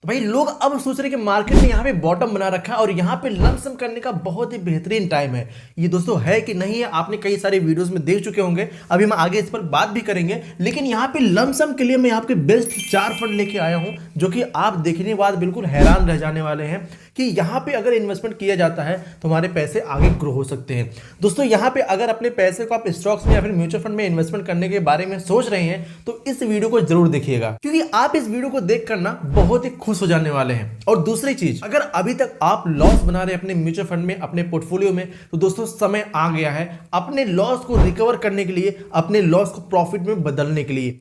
भाई लोग अब सोच रहे हैं कि मार्केट ने यहाँ पे बॉटम बना रखा है और यहाँ पे लमसम करने का बहुत ही बेहतरीन टाइम है। ये दोस्तों है कि नहीं है, आपने कई सारे वीडियोस में देख चुके होंगे, अभी हम आगे इस पर बात भी करेंगे। लेकिन यहाँ पे लमसम के लिए मैं आपके बेस्ट 4 फंड लेके आया हूँ जो कि आप देखने के बाद बिल्कुल हैरान रह जाने वाले हैं कि यहाँ पे अगर इन्वेस्टमेंट किया जाता है तो हमारे पैसे आगे ग्रो हो सकते हैं। दोस्तों यहाँ पे अगर अपने पैसे को आप स्टॉक्स में या फिर म्यूचुअल फंड में इन्वेस्टमेंट करने के बारे में सोच रहे हैं तो इस वीडियो को जरूर देखिएगा, क्योंकि आप इस वीडियो को देख कर ना बहुत ही खुश हो जाने वाले हैं। और दूसरी चीज, अगर अभी तक आप लॉस बना रहे हैं अपने म्यूचुअल फंड में, अपने पोर्टफोलियो में, तो दोस्तों समय आ गया है अपने लॉस को रिकवर करने के लिए, अपने लॉस को प्रॉफिट में बदलने के लिए।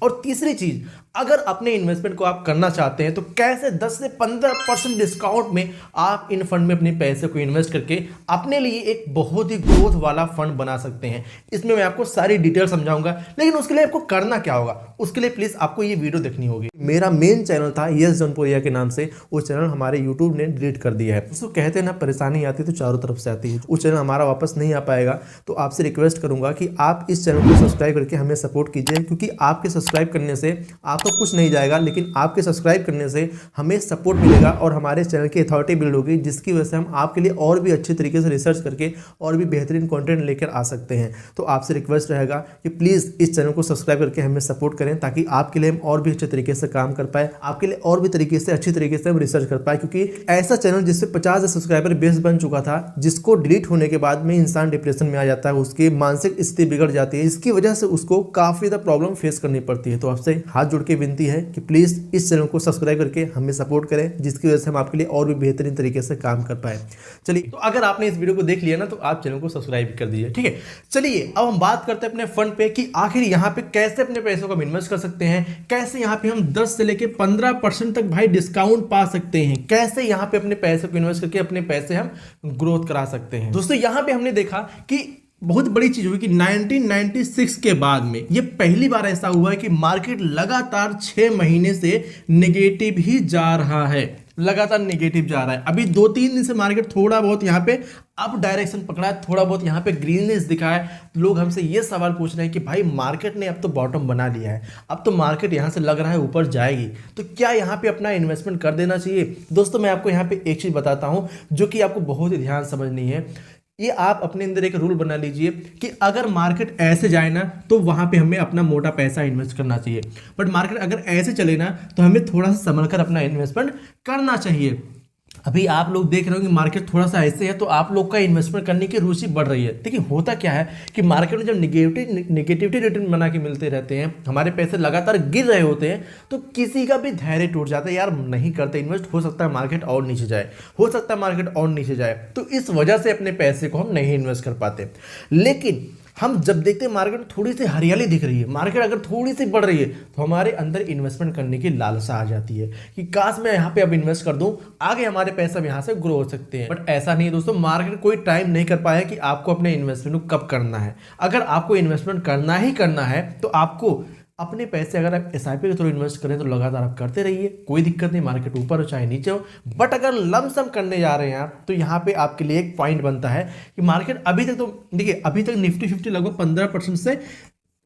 और तीसरी चीज, अगर अपने इन्वेस्टमेंट को आप करना चाहते हैं तो कैसे 10 से 15% डिस्काउंट में आप इन फंड में अपने पैसे को इन्वेस्ट करके अपने लिए एक बहुत ही ग्रोथ वाला फंड बना सकते हैं। इसमें मैं आपको सारी डिटेल समझाऊंगा, लेकिन उसके लिए आपको करना क्या होगा, उसके लिए प्लीज आपको ये वीडियो देखनी होगी। मेरा मेन चैनल था यस जौनपुरिया के नाम से, वो चैनल हमारे यूट्यूब ने डिलीट कर दिया है। उसको कहते हैं ना, परेशानी आती है तो चारों तरफ से आती है। वो चैनल हमारा वापस नहीं आ पाएगा, तो आपसे रिक्वेस्ट करूंगा कि आप इस चैनल को सब्सक्राइब करके हमें सपोर्ट कीजिए, क्योंकि आपके सब्सक्राइब करने से आपको कुछ नहीं जाएगा, लेकिन आपके सब्सक्राइब करने से हमें सपोर्ट मिलेगा और हमारे चैनल की अथॉरिटी बिल्ड होगी, जिसकी वजह से हम आपके लिए और भी अच्छे तरीके से रिसर्च करके और भी बेहतरीन कंटेंट लेकर आ सकते हैं। तो आपसे रिक्वेस्ट रहेगा कि प्लीज़ इस चैनल को सब्सक्राइब करके हमें सपोर्ट करें, ताकि आपके लिए हम और भी अच्छे तरीके से काम कर पाए, आपके लिए और भी तरीके से अच्छी तरीके से हम रिसर्च कर पाए। क्योंकि ऐसा चैनल जिससे 50 सब्सक्राइबर बेस बन चुका था, जिसको डिलीट होने के बाद में इंसान डिप्रेशन में आ जाता है, उसकी मानसिक स्थिति बिगड़ जाती है, इसकी वजह से उसको काफ़ी ज़्यादा प्रॉब्लम फेस करनी पड़ती है। तो आपसे हाथ जोड़ के विनती है कि प्लीज़ इस चैनल को सब्सक्राइब करके हमें सपोर्ट करें, जिसकी वजह से हम आपके लिए और भी बेहतरीन तरीके से काम कर पाए। चलिए, तो अगर आपने इस वीडियो को देख लिया ना, तो आप चैनल को सब्सक्राइब कर दीजिए, ठीक है। चलिए अब हम बात करते हैं अपने फंड पे कि आखिर यहाँ पे कैसे अपने पैसों को हम इन्वेस्ट कर सकते हैं, कैसे यहाँ पे हम 10 से लेके 15% तक भाई डिस्काउंट पा सकते हैं, कैसे यहाँ पे अपने पैसे को इन्वेस्ट करके अपने पैसे हम ग्रोथ करा सकते हैं। दोस्तों यहाँ पे हमने देखा कि बहुत बड़ी चीज हुई कि 1996 के बाद में ये पहली बार ऐसा हुआ है कि मार्केट लगातार 6 महीने से नेगेटिव ही जा रहा है, लगातार नेगेटिव जा रहा है। अभी 2-3 दिन से मार्केट थोड़ा बहुत यहाँ पे अप डायरेक्शन पकड़ा है, थोड़ा बहुत यहाँ पे ग्रीननेस दिखा है। लोग हमसे ये सवाल पूछ रहे हैं कि भाई मार्केट ने अब तो बॉटम बना लिया है, अब तो मार्केट यहाँ से लग रहा है ऊपर जाएगी, तो क्या यहाँ पे अपना इन्वेस्टमेंट कर देना चाहिए। दोस्तों मैं आपको यहाँ पे एक चीज़ बताता हूँ जो कि आपको बहुत ही ध्यान समझनी है। ये आप अपने अंदर एक रूल बना लीजिए कि अगर मार्केट ऐसे जाए ना तो वहां पे हमें अपना मोटा पैसा इन्वेस्ट करना चाहिए, बट मार्केट अगर ऐसे चले ना तो हमें थोड़ा सा संभल कर अपना इन्वेस्टमेंट करना चाहिए। अभी आप लोग देख रहे हो कि मार्केट थोड़ा सा ऐसे है तो आप लोग का इन्वेस्टमेंट करने की रुचि बढ़ रही है। देखिए होता क्या है कि मार्केट में जब नेगेटिविटी रिटर्न बना के मिलते रहते हैं, हमारे पैसे लगातार गिर रहे होते हैं, तो किसी का भी धैर्य टूट जाता है, यार नहीं करते इन्वेस्ट, हो सकता है मार्केट और नीचे जाए, हो सकता है मार्केट और नीचे जाए, तो इस वजह से अपने पैसे को हम नहीं इन्वेस्ट कर पाते। लेकिन हम जब देखते हैं मार्केट में थोड़ी सी हरियाली दिख रही है, मार्केट अगर थोड़ी सी बढ़ रही है, तो हमारे अंदर इन्वेस्टमेंट करने की लालसा आ जाती है कि काश मैं यहाँ पे अब इन्वेस्ट कर दूं, आगे हमारे पैसे यहाँ से ग्रो हो सकते हैं। बट ऐसा नहीं है दोस्तों, मार्केट कोई टाइम नहीं कर पाया कि आपको अपने इन्वेस्टमेंट को कब करना है। अगर आपको इन्वेस्टमेंट करना ही करना है तो आपको अपने पैसे, अगर आप एसआईपी के थ्रू इन्वेस्ट करें तो लगातार आप करते रहिए, कोई दिक्कत नहीं, मार्केट ऊपर हो चाहे नीचे हो। बट अगर लमसम करने जा रहे हैं आप, तो यहाँ पे आपके लिए एक पॉइंट बनता है कि मार्केट अभी तक, तो देखिए अभी तक निफ्टी 50 लगभग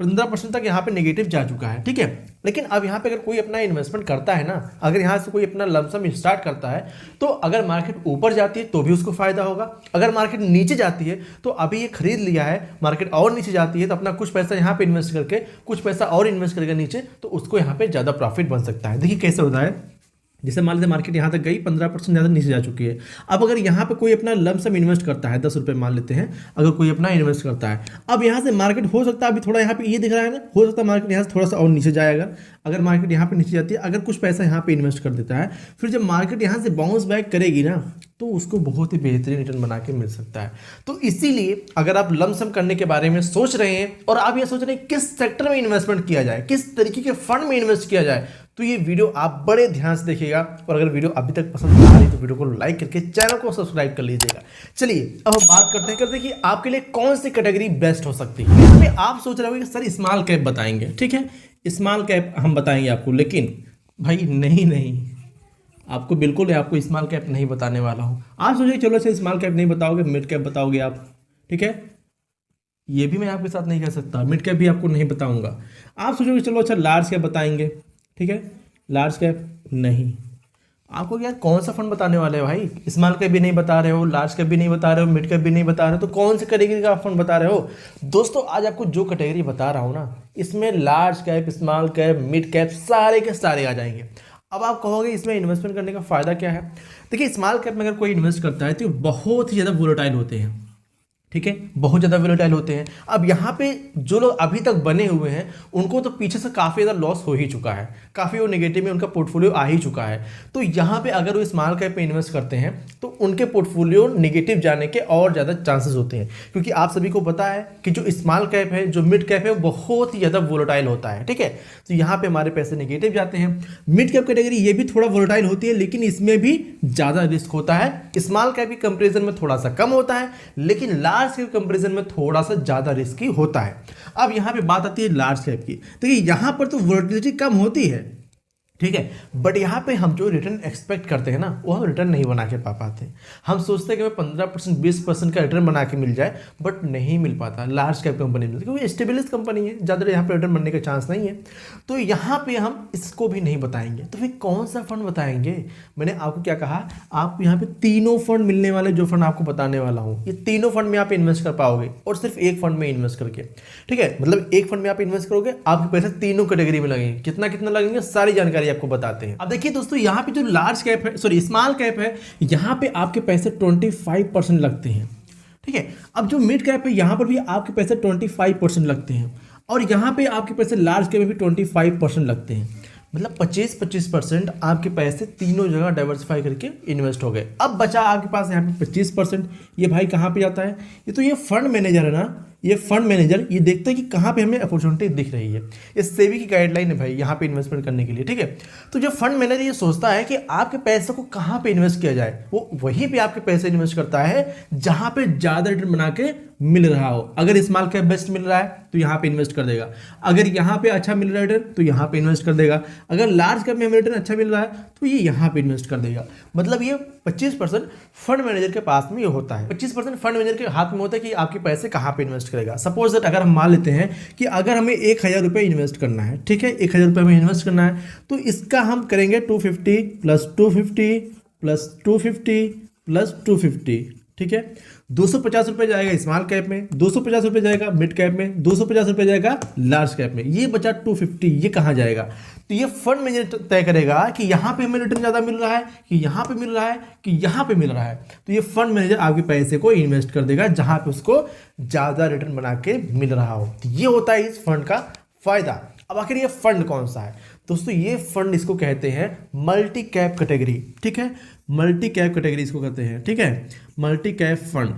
15% तक यहाँ पे नेगेटिव जा चुका है, ठीक है। लेकिन अब यहाँ पे अगर कोई अपना इन्वेस्टमेंट करता है ना, अगर यहाँ से कोई अपना लमसम स्टार्ट करता है, तो अगर मार्केट ऊपर जाती है तो भी उसको फायदा होगा, अगर मार्केट नीचे जाती है तो अभी ये खरीद लिया है, मार्केट और नीचे जाती है तो अपना कुछ पैसा यहाँ पे इन्वेस्ट करके कुछ पैसा और इन्वेस्ट करेगा नीचे, तो उसको यहाँ पे ज़्यादा प्रॉफिट बन सकता है। देखिए कैसे होता है, जैसे मान लीजिए मार्केट यहाँ तक गई, 15% ज़्यादा नीचे जा चुकी है। अब अगर यहाँ पे कोई अपना लमसम इन्वेस्ट करता है, 10 रुपये मान लेते हैं, अगर कोई अपना इन्वेस्ट करता है, अब यहाँ से मार्केट हो सकता है अभी थोड़ा यहाँ पे ये दिख रहा है ना, हो सकता है मार्केट यहाँ से थोड़ा सा और नीचे जाएगा। अगर मार्केट यहाँ पे नीचे जाती है, अगर कुछ पैसा यहाँ पे इन्वेस्ट कर देता है, फिर जब मार्केट यहाँ से बाउंस बैक करेगी ना, तो उसको बहुत ही बेहतरीन रिटर्न बना के मिल सकता है। तो इसीलिए अगर आप लमसम करने के बारे में सोच रहे हैं और आप ये सोच रहे हैं किस सेक्टर में इन्वेस्टमेंट किया जाए, किस तरीके के फंड में इन्वेस्ट किया जाए, तो ये वीडियो आप बड़े ध्यान से देखिएगा। और अगर वीडियो अभी तक पसंद आ रही तो वीडियो को लाइक करके चैनल को सब्सक्राइब कर लीजिएगा। चलिए अब हम बात करते हैं कि आपके लिए कौन सी कैटेगरी बेस्ट हो सकती है। इसमें आप सोच रहे हो कि सर स्मॉल कैप बताएंगे, ठीक है, स्मॉल कैप हम बताएंगे आपको, लेकिन भाई नहीं, आपको बिल्कुल आपको स्मॉल कैप नहीं बताने वाला हूँ। आप सोचिए चलो अच्छा स्मॉल कैप नहीं बताओगे, मिड कैप बताओगे आप, ठीक है, ये भी मैं आपके साथ नहीं कर सकता, मिड कैप भी आपको नहीं बताऊंगा। आप सोचोगे चलो अच्छा लार्ज कैप बताएंगे, ठीक है, लार्ज कैप नहीं। आपको यार कौन सा फंड बताने वाले हो भाई? स्मॉल कैप भी नहीं बता रहे हो, लार्ज कैप भी नहीं बता रहे हो, मिड कैप भी नहीं बता रहे हो, तो कौन सी कैटेगरी का फंड बता रहे हो? दोस्तों आज आपको जो कैटेगरी बता रहा हूँ ना, इसमें large cap, small cap, mid cap सारे के सारे आ जाएंगे। अब आप कहोगे इसमें इन्वेस्टमेंट करने का फायदा क्या है? देखिए स्मॉल कैप में अगर कोई इन्वेस्ट करता है तो ये बहुत ही ज़्यादा वोलेटाइल होते हैं, ठीक है, बहुत ज़्यादा वोलेटाइल होते हैं। अब यहाँ पे जो लोग अभी तक बने हुए हैं उनको तो पीछे से काफ़ी ज़्यादा लॉस हो ही चुका है, काफ़ी वो नेगेटिव में उनका पोर्टफोलियो आ ही चुका है। तो यहाँ पे अगर वो स्मॉल कैप पे इन्वेस्ट करते हैं तो उनके पोर्टफोलियो नेगेटिव जाने के और ज़्यादा चांसेस होते हैं, क्योंकि आप सभी को पता है कि जो स्मॉल कैप है, जो मिड कैप है, वो बहुत ही ज़्यादा वोलेटाइल होता है, ठीक है। तो यहाँ पे हमारे पैसे नेगेटिव जाते हैं। मिड कैप कैटेगरी ये भी थोड़ा वोलेटाइल होती है, लेकिन इसमें भी ज़्यादा रिस्क होता है। स्मॉल कैप की कंपेरिजन में थोड़ा सा कम होता है, लेकिन लार्ज कैप कंपेरिजन में थोड़ा सा ज्यादा रिस्की होता है। अब यहां पे बात आती है लार्ज कैप की। देखिए यहां पर तो वोलेटिलिटी कम होती है, ठीक है, बट यहाँ पे हम जो रिटर्न एक्सपेक्ट करते हैं ना, वो हम रिटर्न नहीं बना के पा पाते। हम सोचते हैं कि हमें 15% 20% का रिटर्न बना के मिल जाए, बट नहीं मिल पाता लार्ज कैप कंपनी में, क्योंकि एस्टेब्लिश कंपनी है, ज़्यादा यहाँ पे रिटर्न बनने का चांस नहीं है। तो यहाँ पे हम इसको भी नहीं बताएंगे, तो फिर कौन सा फंड बताएंगे? मैंने आपको क्या कहा, आपको यहाँ पे तीनों फंड मिलने वाले, जो फंड आपको बताने वाला हूँ, ये तीनों फंड में आप इन्वेस्ट कर पाओगे, और सिर्फ एक फंड में इन्वेस्ट करके, ठीक है। मतलब एक फंड में आप इन्वेस्ट करोगे, आपके पैसे तीनों कैटेगरी में लगेंगे। कितना कितना लगेंगे, सारी जानकारी आपको बताते हैं। अब देखिए दोस्तों, यहाँ पे जो लार्ज कैप है, सॉरी स्मॉल कैप है, यहाँ पे आपके पैसे 25% लगते हैं, ठीक है। अब जो मिड कैप है, यहाँ पर भी आपके पैसे 25% लगते हैं, और यहाँ पे आपके पैसे लार्ज कैप में भी 25% लगते हैं। मतलब 25% आपके पैसे तीनों जगह डाइवर्सिफाई करके इन्वेस्ट हो गए। अब बचा आपके पास यहाँ पे 25%। ये भाई कहाँ पे जाता है? ये तो ये फंड मैनेजर है ना, ये फंड मैनेजर ये देखता है कि कहाँ पे हमें अपॉर्चुनिटी दिख रही है। ये सेबी की गाइडलाइन है भाई यहाँ पे इन्वेस्टमेंट करने के लिए, ठीक है। तो जो फंड मैनेजर ये सोचता है कि आपके पैसे को कहाँ पे इन्वेस्ट किया जाए, वो वहीं पे आपके पैसे इन्वेस्ट करता है जहाँ पे ज़्यादा रिटर्न बना के मिल रहा हो। अगर स्मॉल कैप बेस्ट मिल रहा है तो यहाँ पे इन्वेस्ट कर देगा, अगर यहाँ पे अच्छा मिल रहा है रिटर्न तो यहाँ पे इन्वेस्ट कर देगा, अगर लार्ज कैप में हमें रिटर्न अच्छा मिल रहा है तो ये यहाँ पे इन्वेस्ट कर देगा। मतलब ये 25% फंड मैनेजर के पास में ये होता है, 25% फंड मैनेजर के हाथ में होता है कि आपके पैसे कहाँ पे इन्वेस्ट करेगा। सपोज दैट अगर हम मान लेते हैं कि अगर हमें 1000 रुपये इन्वेस्ट करना है, ठीक है, 1000 रुपये हमें इन्वेस्ट करना है, तो इसका हम करेंगे 250 प्लस 250 प्लस 250 प्लस 250, ठीक है। 250 रुपये जाएगा स्मॉल कैप में, 250 रुपये जाएगा मिड कैप में, 250 रुपये जाएगा लार्ज कैप में, ये बचा 250, ये कहाँ जाएगा? तो ये फंड मैनेजर तय करेगा कि यहाँ पे हमें रिटर्न ज़्यादा मिल रहा है, कि यहाँ पे मिल रहा है, कि यहाँ पे मिल रहा है। तो ये फंड मैनेजर आपके पैसे को इन्वेस्ट कर देगा जहाँ पे उसको ज़्यादा रिटर्न बना के मिल रहा हो। तो ये होता है इस फंड का फायदा। अब आखिर ये फंड कौन सा है दोस्तों? ये फंड इसको कहते हैं मल्टी कैप कैटेगरी, ठीक है, मल्टी कैप कैटेगरी इसको कहते हैं, ठीक है, मल्टी कैप फंड।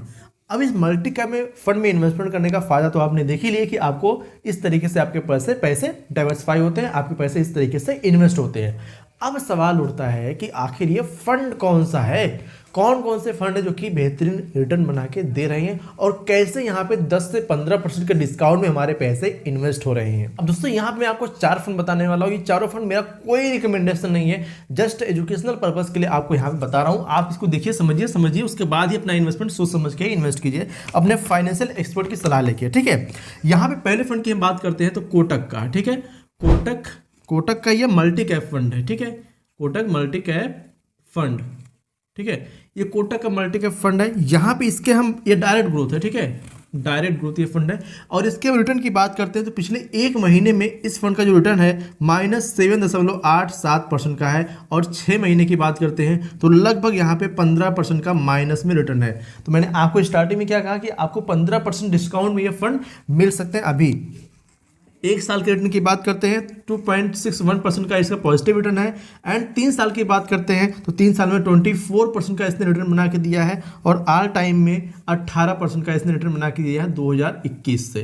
अब इस मल्टी कैप में फंड में इन्वेस्टमेंट करने का फायदा तो आपने देख ही लिया कि आपको इस तरीके से आपके पैसे डाइवर्सिफाई होते हैं, आपके पैसे इस तरीके से इन्वेस्ट होते हैं। अब सवाल उठता है कि आखिर ये फंड कौन सा है, कौन कौन से फंड है जो कि बेहतरीन रिटर्न बना के दे रहे हैं, और कैसे यहाँ पे 10 से 15% के डिस्काउंट में हमारे पैसे इन्वेस्ट हो रहे हैं। अब दोस्तों यहाँ पे मैं आपको 4 फंड बताने वाला हूँ। ये चारों फंड मेरा कोई रिकमेंडेशन नहीं है, जस्ट एजुकेशनल पर्पस के लिए आपको यहाँ पे बता रहा हूँ। आप इसको देखिए, समझिए, उसके बाद ही अपना इन्वेस्टमेंट सोच समझ के इन्वेस्ट कीजिए, अपने फाइनेंशियल एक्सपर्ट की सलाह लेके, ठीक है। यहाँ पे पहले फंड की हम बात करते हैं तो कोटक का, ठीक है, कोटक का ये मल्टी कैप फंड है, ठीक है, कोटक मल्टी कैप फंड, ठीक है। ये कोटक का मल्टी कैप फंड है। यहाँ पे इसके हम ये डायरेक्ट ग्रोथ है, ठीक है, डायरेक्ट ग्रोथ ये फंड है। और इसके रिटर्न की बात करते हैं तो पिछले 1 महीने में इस फंड का जो रिटर्न है -7.87% का है, और 6 महीने की बात करते हैं तो लगभग यहाँ पे 15% का माइनस में रिटर्न है। तो मैंने आपको स्टार्टिंग में क्या कहा कि आपको 15% डिस्काउंट में ये फंड मिल सकते हैं। अभी 1 साल के रिटर्न की बात करते हैं 2.61% का इसका पॉजिटिव रिटर्न है, एंड 3 साल की बात करते हैं तो 3 साल में 24% का इसने रिटर्न बना के दिया है, और ऑल टाइम में 18% का इसने रिटर्न बना के दिया है 2021 से,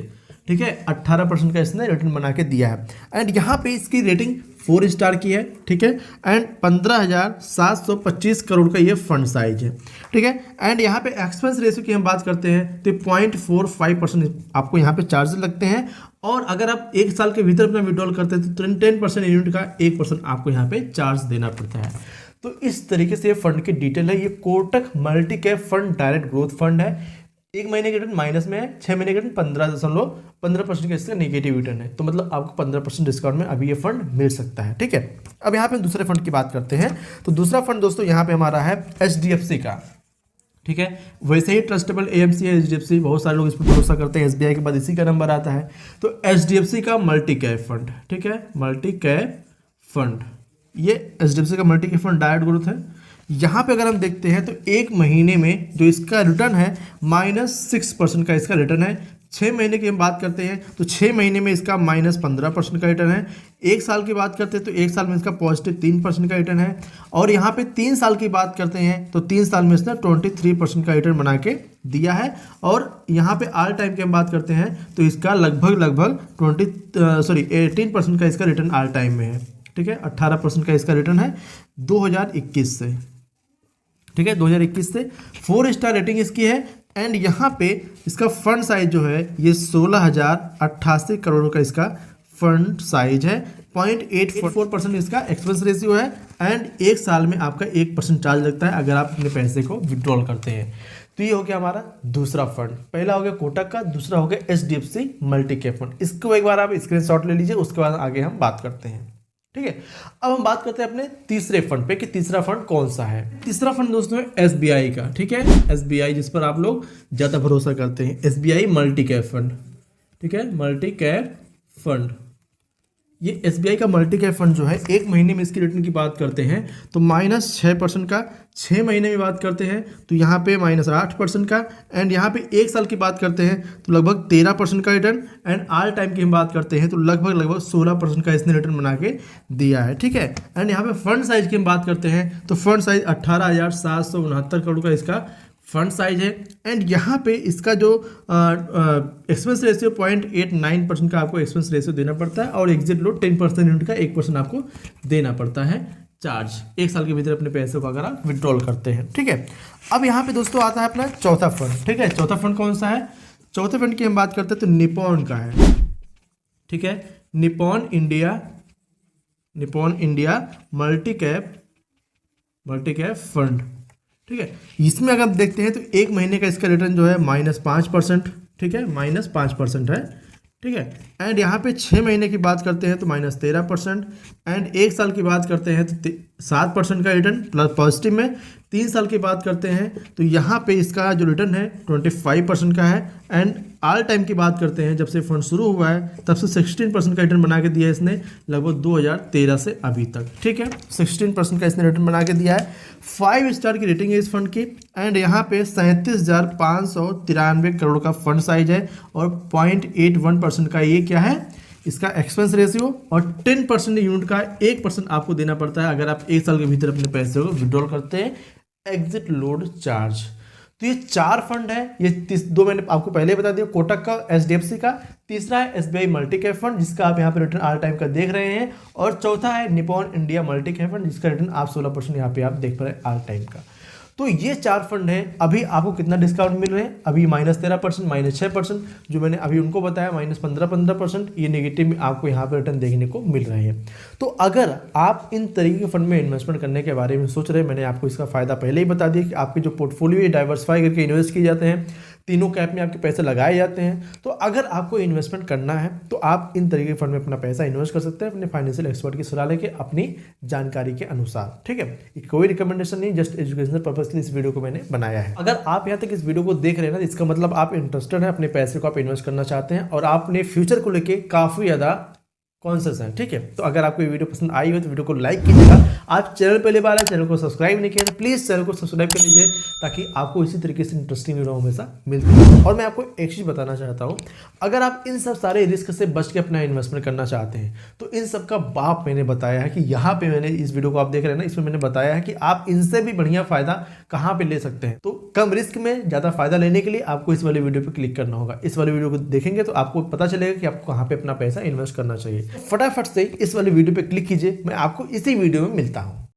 ठीक है, 18% का इसने रिटर्न बना के दिया है। एंड यहाँ पे इसकी रेटिंग 4 स्टार की है, ठीक है, एंड 15,725 करोड़ का ये फंड साइज है, ठीक है। एंड यहाँ पे एक्सपेंस रेशियो की हम बात करते हैं तो 0.45% आपको यहाँ पे चार्जेस लगते हैं, और अगर आप 1 साल के भीतर अपना विड्रॉल करते हैं तो 10% यूनिट का 1% आपको यहाँ पे चार्ज देना पड़ता है। तो इस तरीके से ये फंड की डिटेल है। ये Kotak multi cap fund direct growth fund है। 1 महीने का रिटर्न माइनस में है, 6 महीने का रिटर्न 15.15% का इसका नेगेटिव रिटर्न है। तो मतलब आपको 15% डिस्काउंट में अभी ये फंड मिल सकता है। ठीक है, अब यहाँ पे दूसरे फंड की बात करते हैं। तो दूसरा फंड दोस्तों यहाँ पे हमारा है HDFC का। ठीक है, वैसे ही ट्रस्टेबल AMC है HDFC, बहुत सारे लोग इस पर भरोसा करते हैं। SBI के बाद इसी का नंबर आता है। तो HDFC का मल्टी कैप फंड, ठीक है, मल्टी कैप फंड, ये HDFC का multi cap fund direct growth है। यहाँ पे अगर हम देखते हैं तो एक महीने में जो इसका रिटर्न है -6% का इसका रिटर्न है। 6 महीने की हम बात करते हैं तो 6 महीने में इसका -15% का रिटर्न है। 1 साल की बात करते हैं तो 1 साल में इसका पॉजिटिव 3% का रिटर्न है। और यहाँ पे 3 साल की बात करते हैं तो 3 साल में इसने 23% का रिटर्न बना के दिया है। और यहाँ पे ऑल टाइम की हम बात करते हैं तो इसका लगभग 18% का इसका रिटर्न ऑल टाइम में है। ठीक है, 18% का इसका रिटर्न है 2021 से। ठीक है, 2021 से 4 स्टार रेटिंग इसकी है। एंड यहाँ पे इसका फंड साइज जो है ये 16,088 करोड़ का इसका फंड साइज है। 0.84% इसका एक्सपेंस रेशियो है। एंड 1 साल में आपका 1% चार्ज लगता है अगर आप अपने पैसे को विड्रॉल करते हैं। तो ये हो गया हमारा दूसरा फंड। पहला हो गया कोटक का, दूसरा हो गया HDFC मल्टी कैप फंड। इसको एक बार आप स्क्रीनशॉट ले लीजिए, उसके बाद आगे हम बात करते हैं। ठीक है, अब हम बात करते हैं अपने तीसरे फंड पे कि तीसरा फंड कौन सा है। तीसरा फंड दोस्तों है SBI का। ठीक है, SBI जिस पर आप लोग ज़्यादा भरोसा करते हैं, SBI मल्टी कैप फंड। ठीक है, मल्टी कैप फंड, ये SBI का मल्टी कैप फंड जो है एक महीने में इसकी रिटर्न की बात करते हैं तो -6% का, 6 महीने में बात करते हैं तो यहाँ पे -8% का। एंड यहाँ पे 1 साल की बात करते हैं तो लगभग 13% का रिटर्न। एंड ऑल टाइम की हम बात करते हैं तो लगभग 16% का इसने रिटर्न बना के दिया है। ठीक है, एंड यहाँ पे फंड साइज की हम बात करते हैं तो फंड साइज 18,769 करोड़ का इसका फंड साइज है। एंड यहाँ पे इसका जो एक्सपेंस रेशियो 0.89% का आपको एक्सपेंस रेशियो देना पड़ता है। और एग्जिट लोड 10% यूनिट का 1% आपको देना पड़ता है चार्ज, 1 साल के भीतर अपने पैसे को अगर आप विड्रॉल करते हैं। ठीक है, अब यहाँ पे दोस्तों आता है अपना चौथा फंड। ठीक है, चौथा फंड कौन सा है? चौथे फंड की हम बात करते हैं तो निपॉन का है। ठीक है, Nippon India multi cap fund. ठीक है, इसमें अगर आप देखते हैं तो एक महीने का इसका रिटर्न जो है -5%। ठीक है, -5% है। ठीक है, एंड यहाँ पे 6 महीने की बात करते हैं तो -13%। एंड 1 साल की बात करते हैं तो 7% का रिटर्न प्लस पॉजिटिव में। 3 साल की बात करते हैं तो यहाँ पे इसका जो रिटर्न है 25% का है। एंड ऑल टाइम की बात करते हैं, जब से फंड शुरू हुआ है तब से 16% का रिटर्न बना के दिया है इसने, लगभग 2013 से अभी तक। ठीक है, 16% का इसने रिटर्न बना के दिया है। 5 स्टार की रेटिंग है इस फंड की। एंड यहाँ पे 37,593 करोड़ का फंड साइज है। और 0.81% का ये क्या है, इसका एक्सपेंस रेशियो। और 10% यूनिट का 1% आपको देना पड़ता है अगर आप 1 साल के भीतर अपने पैसे को विड्रॉल करते हैं, एग्जिट लोड चार्ज। तो ये 4 फंड है। ये 2 मैंने आपको पहले बता दिया, कोटक का, HDFC का। तीसरा है SBI मल्टी कैप फंड जिसका आप यहाँ पे रिटर्न ऑल टाइम का देख रहे हैं। और चौथा है Nippon India multi cap fund जिसका रिटर्न आप 16% यहाँ पे आप देख पा रहे हैं ऑल टाइम का। तो ये 4 फंड है। अभी आपको कितना डिस्काउंट मिल रहे हैं? अभी -13%, -6% जो मैंने अभी उनको बताया, -15%, ये नेगेटिव में आपको यहाँ पर रिटर्न देखने को मिल रहे हैं। तो अगर आप इन तरीके के फंड में इन्वेस्टमेंट करने के बारे में सोच रहे हैं, मैंने आपको इसका फायदा पहले ही बता दिया कि आपके जो पोर्टफोलियो है डाइवर्सिफाई करके इन्वेस्ट किए जाते हैं, तीनों कैप में आपके पैसे लगाए जाते हैं। तो अगर आपको इन्वेस्टमेंट करना है तो आप इन तरीके के फंड में अपना पैसा इन्वेस्ट कर सकते हैं अपने फाइनेंशियल एक्सपर्ट की सलाह लेके अपनी जानकारी के अनुसार। ठीक है, कोई रिकमेंडेशन नहीं, जस्ट एजुकेशनल पर्पस के लिए इस वीडियो को मैंने बनाया है। अगर आप यहाँ तक इस वीडियो को देख रहे हैं ना, इसका मतलब आप इंटरेस्टेड हैं, अपने पैसे को आप इन्वेस्ट करना चाहते हैं और आप अपने फ्यूचर को लेके काफ़ी ज़्यादा कॉन्शियस है। ठीक है, तो अगर आपको ये वीडियो पसंद आई हो तो वीडियो को लाइक कीजिएगा। आप चैनल पहले बार है, चैनल को सब्सक्राइब नहीं किया तो प्लीज़ चैनल को सब्सक्राइब कर लीजिए ताकि आपको इसी तरीके से इंटरेस्टिंग वीडियो हमेशा मिलती है। और मैं आपको एक चीज़ बताना चाहता हूँ, अगर आप इन सब सारे रिस्क से बच के अपना इन्वेस्टमेंट करना चाहते हैं तो इन सब का बाप मैंने बताया है कि यहाँ पे मैंने इस वीडियो को आप देख रहे हैं ना, इसमें मैंने बताया है कि आप इनसे भी बढ़िया फायदा कहाँ पे ले सकते हैं। तो कम रिस्क में ज़्यादा फायदा लेने के लिए आपको इस वाले वीडियो पर क्लिक करना होगा। इस वाले वीडियो को देखेंगे तो आपको पता चलेगा कि आपको कहाँ पे अपना पैसा इन्वेस्ट करना चाहिए। फटाफट से इस वाले वीडियो पे क्लिक कीजिए, मैं आपको इसी वीडियो में मिलता हूँ।